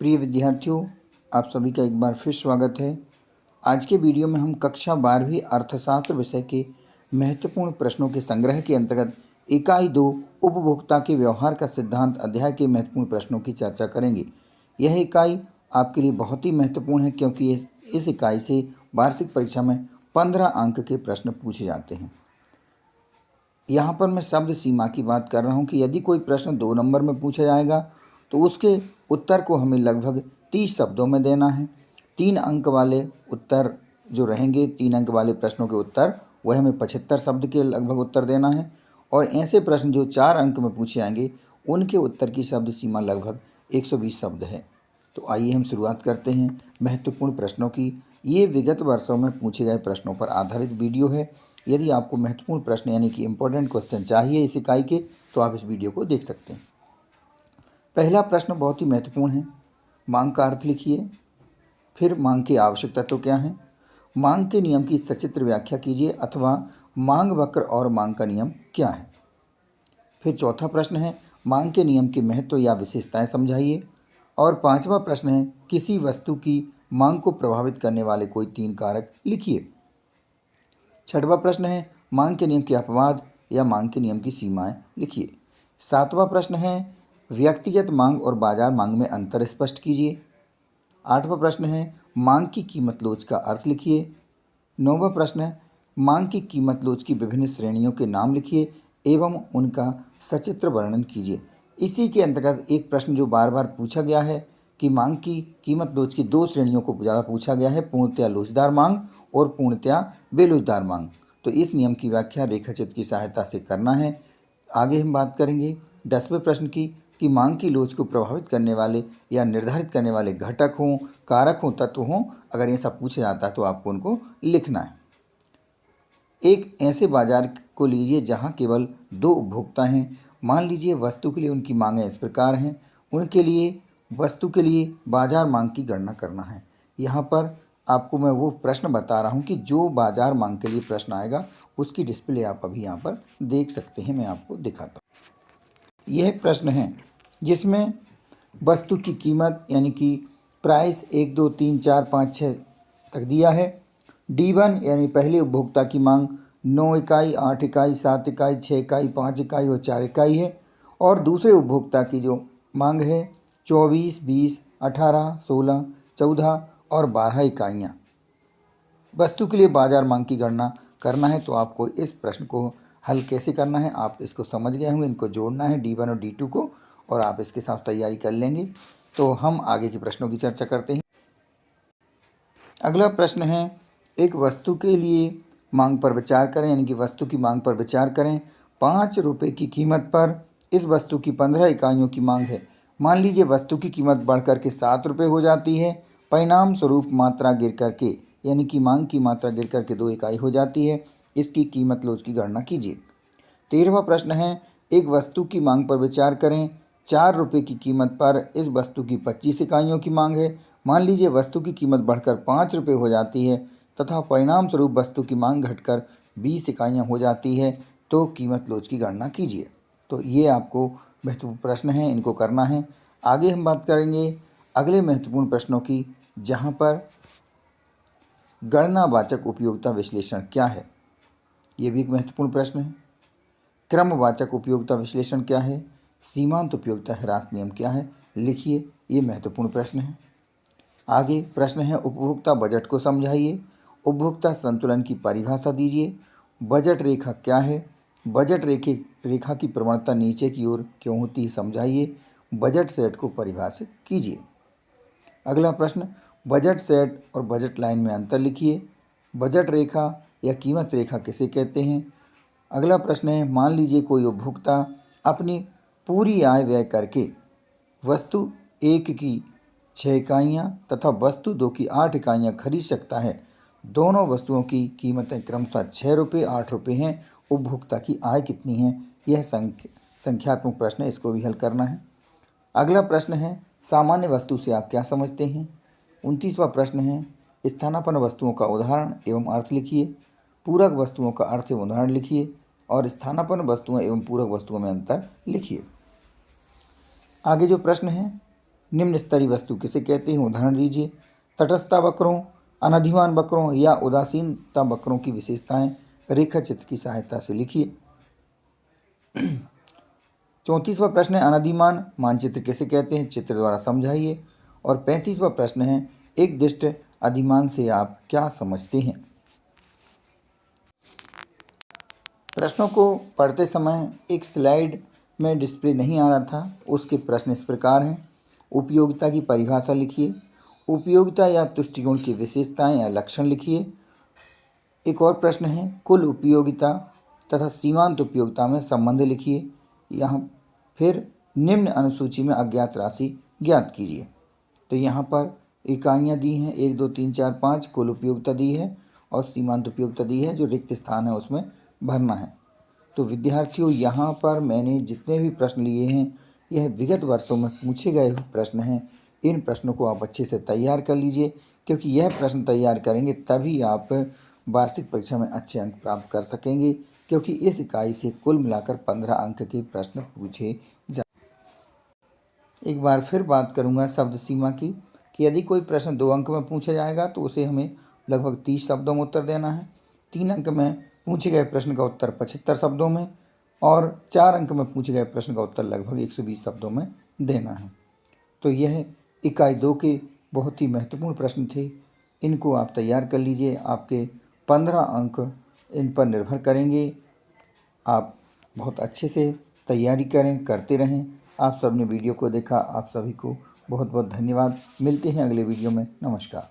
प्रिय विद्यार्थियों, आप सभी का एक बार फिर स्वागत है। आज के वीडियो में हम कक्षा 12वीं अर्थशास्त्र विषय के महत्वपूर्ण प्रश्नों के संग्रह के अंतर्गत इकाई 2 उपभोक्ता के व्यवहार का सिद्धांत अध्याय के महत्वपूर्ण प्रश्नों की चर्चा करेंगे। यह इकाई आपके लिए बहुत ही महत्वपूर्ण है क्योंकि इस इकाई से वार्षिक परीक्षा में 15 अंक के प्रश्न पूछे जाते हैं। यहाँ पर मैं शब्द सीमा की बात कर रहा हूँ कि यदि कोई प्रश्न 2 नंबर में पूछा जाएगा तो उसके उत्तर को हमें लगभग 30 शब्दों में देना है। 3 अंक वाले उत्तर जो रहेंगे, 3 अंक वाले प्रश्नों के उत्तर वह हमें 75 शब्द के लगभग उत्तर देना है। और ऐसे प्रश्न जो 4 अंक में पूछे जाएंगे उनके उत्तर की शब्द सीमा लगभग 120 शब्द है। तो आइए हम शुरुआत करते हैं महत्वपूर्ण प्रश्नों की। ये विगत वर्षों में पूछे गए प्रश्नों पर आधारित वीडियो है। यदि आपको महत्वपूर्ण प्रश्न यानी कि इम्पोर्टेंट क्वेश्चन चाहिए इस इकाई के तो आप इस वीडियो को देख सकते हैं। पहला प्रश्न बहुत ही महत्वपूर्ण है। मांग का अर्थ लिखिए। फिर मांग की आवश्यक तत्व क्या है, मांग के नियम की सचित्र व्याख्या कीजिए अथवा मांग वक्र और मांग का नियम क्या है। फिर चौथा प्रश्न है मांग के नियम के महत्व या विशेषताएं समझाइए। और पांचवा प्रश्न है किसी वस्तु की मांग को प्रभावित करने वाले कोई 3 कारक लिखिए। छठवां प्रश्न है मांग के नियम के अपवाद या मांग के नियम की सीमाएं लिखिए। सातवां प्रश्न है व्यक्तिगत मांग और बाजार मांग में अंतर स्पष्ट कीजिए। आठवां प्रश्न है मांग की कीमत लोच का अर्थ लिखिए। नौवां प्रश्न है मांग की कीमत लोच की विभिन्न श्रेणियों के नाम लिखिए एवं उनका सचित्र वर्णन कीजिए। इसी के अंतर्गत एक प्रश्न जो बार बार पूछा गया है कि मांग की कीमत लोच की 2 श्रेणियों को ज़्यादा पूछा गया है, पूर्णतया लोचदार मांग और पूर्णतया बेलोचदार मांग। तो इस नियम की व्याख्या रेखाचित्र की सहायता से करना है। आगे हम बात करेंगे 10वें प्रश्न की कि मांग की लोच को प्रभावित करने वाले या निर्धारित करने वाले घटक हों, कारक हों, तत्व हों। अगर ऐसा पूछा जाता है तो आपको उनको लिखना है। एक ऐसे बाजार को लीजिए जहां केवल 2 उपभोक्ता हैं। मान लीजिए वस्तु के लिए उनकी मांगें इस प्रकार हैं। उनके लिए वस्तु के लिए बाजार मांग की गणना करना है। यहाँ पर आपको मैं वो प्रश्न बता रहा हूँ कि जो बाजार मांग के लिए प्रश्न आएगा उसकी डिस्प्ले आप अभी यहाँ पर देख सकते हैं। मैं आपको दिखाता हूँ। यह प्रश्न है जिसमें वस्तु की कीमत यानी कि प्राइस 1, 2, 3, 4, 5, 6 तक दिया है। D1 यानी पहले उपभोक्ता की मांग 9 इकाई, 8 इकाई, 7 इकाई, 6 इकाई, 5 इकाई और 4 इकाई है। और दूसरे उपभोक्ता की जो मांग है 24, 20, 18, 16, 14 और 12 इकाइयाँ। वस्तु के लिए बाजार मांग की गणना करना है। तो आपको इस प्रश्न को हल कैसे करना है आप इसको समझ गए होंगे। इनको जोड़ना है D1 और D2 को और आप इसके साथ तैयारी कर लेंगे। तो हम आगे के प्रश्नों की चर्चा करते हैं। अगला प्रश्न है एक वस्तु के लिए मांग पर विचार करें, यानी कि वस्तु की मांग पर विचार करें। 5 रुपये की कीमत पर इस वस्तु की 15 इकाइयों की मांग है। मान लीजिए वस्तु की कीमत बढ़ करके 7 रुपये हो जाती है। परिणाम स्वरूप मात्रा गिर करके यानी कि मांग की मात्रा गिर करके 2 इकाई हो जाती है। इसकी कीमत लोच की गणना कीजिए। 13वां प्रश्न है एक वस्तु की मांग पर विचार करें। 4 रुपये की कीमत पर इस वस्तु की 25 इकाइयों की मांग है। मान लीजिए वस्तु की कीमत बढ़कर 5 रुपये हो जाती है तथा परिणाम स्वरूप वस्तु की मांग घटकर 20 इकाइयाँ हो जाती है। तो कीमत लोच की गणना कीजिए। तो ये आपको महत्वपूर्ण प्रश्न हैं, इनको करना है। आगे हम बात करेंगे अगले महत्वपूर्ण प्रश्नों की, जहाँ पर गणनावाचक उपयोगिता विश्लेषण क्या है, ये भी एक महत्वपूर्ण प्रश्न है। क्रमवाचक उपयोगिता विश्लेषण क्या है, सीमांत उपयोगिता ह्रास नियम क्या है, लिखिए। ये महत्वपूर्ण प्रश्न है। आगे प्रश्न है उपभोक्ता बजट को समझाइए। उपभोक्ता संतुलन की परिभाषा दीजिए। बजट रेखा क्या है, बजट रेखा की प्रवणता नीचे की ओर क्यों होती है समझाइए। बजट सेट को परिभाषित कीजिए। अगला प्रश्न बजट सेट और बजट लाइन में अंतर लिखिए। बजट रेखा या कीमत रेखा किसे कहते हैं। अगला प्रश्न है मान लीजिए कोई उपभोक्ता अपनी पूरी आय व्यय करके वस्तु 1 की 6 इकाइयाँ तथा वस्तु 2 की 8 इकाइयाँ खरीद सकता है। दोनों वस्तुओं की कीमतें क्रमशः 6 रुपये 8 रुपये हैं। उपभोक्ता की आय कितनी है, यह संख्यात्मक प्रश्न है, इसको भी हल करना है। अगला प्रश्न है सामान्य वस्तु से आप क्या समझते हैं। 29वां प्रश्न है स्थानापन्न वस्तुओं का उदाहरण एवं अर्थ लिखिए। पूरक वस्तुओं का अर्थ एवं उदाहरण लिखिए और स्थानापन्न वस्तुओं एवं पूरक वस्तुओं में अंतर लिखिए। आगे जो प्रश्न है निम्न स्तरीय वस्तु किसे कहते हैं, उदाहरण दीजिए। तटस्थता वक्रों, अनधिमान वक्रों या उदासीनता वक्रों की विशेषताएं रेखा चित्र की सहायता से लिखिए। 34वां प्रश्न है, अनधिमान मानचित्र किसे कहते हैं, चित्र द्वारा समझाइए। और 35वां प्रश्न है, एक दिष्ट अधिमान से आप क्या समझते हैं। प्रश्नों को पढ़ते समय एक स्लाइड में डिस्प्ले नहीं आ रहा था, उसके प्रश्न इस प्रकार हैं। उपयोगिता की परिभाषा लिखिए। उपयोगिता या तुष्टिगुण की विशेषताएं या लक्षण लिखिए। एक और प्रश्न है, कुल उपयोगिता तथा सीमांत उपयोगिता में संबंध लिखिए। यहाँ फिर निम्न अनुसूची में अज्ञात राशि ज्ञात कीजिए। तो यहाँ पर इकाइयाँ दी हैं, 1 2 3 4 5 कुल उपयोगिता दी है और सीमांत उपयोगिता दी है, जो रिक्त स्थान है उसमें भरना है। तो विद्यार्थियों, यहाँ पर मैंने जितने भी प्रश्न लिए हैं यह विगत वर्षों में पूछे गए प्रश्न हैं। इन प्रश्नों को आप अच्छे से तैयार कर लीजिए, क्योंकि यह प्रश्न तैयार करेंगे तभी आप वार्षिक परीक्षा में अच्छे अंक प्राप्त कर सकेंगे, क्योंकि इस इकाई से कुल मिलाकर 15 अंक के प्रश्न पूछे जा। एक बार फिर बात करूँगा शब्द सीमा की, कि यदि कोई प्रश्न 2 अंक में पूछा जाएगा तो उसे हमें लगभग 30 शब्दों में उत्तर देना है। 3 अंक में पूछे गए प्रश्न का उत्तर 75 शब्दों में और 4 अंक में पूछे गए प्रश्न का उत्तर लगभग 120 शब्दों में देना है। तो यह इकाई 2 के बहुत ही महत्वपूर्ण प्रश्न थे। इनको आप तैयार कर लीजिए, आपके 15 अंक इन पर निर्भर करेंगे। आप बहुत अच्छे से तैयारी करें, करते रहें। आप सब ने वीडियो को देखा, आप सभी को बहुत बहुत धन्यवाद। मिलते हैं अगले वीडियो में। नमस्कार।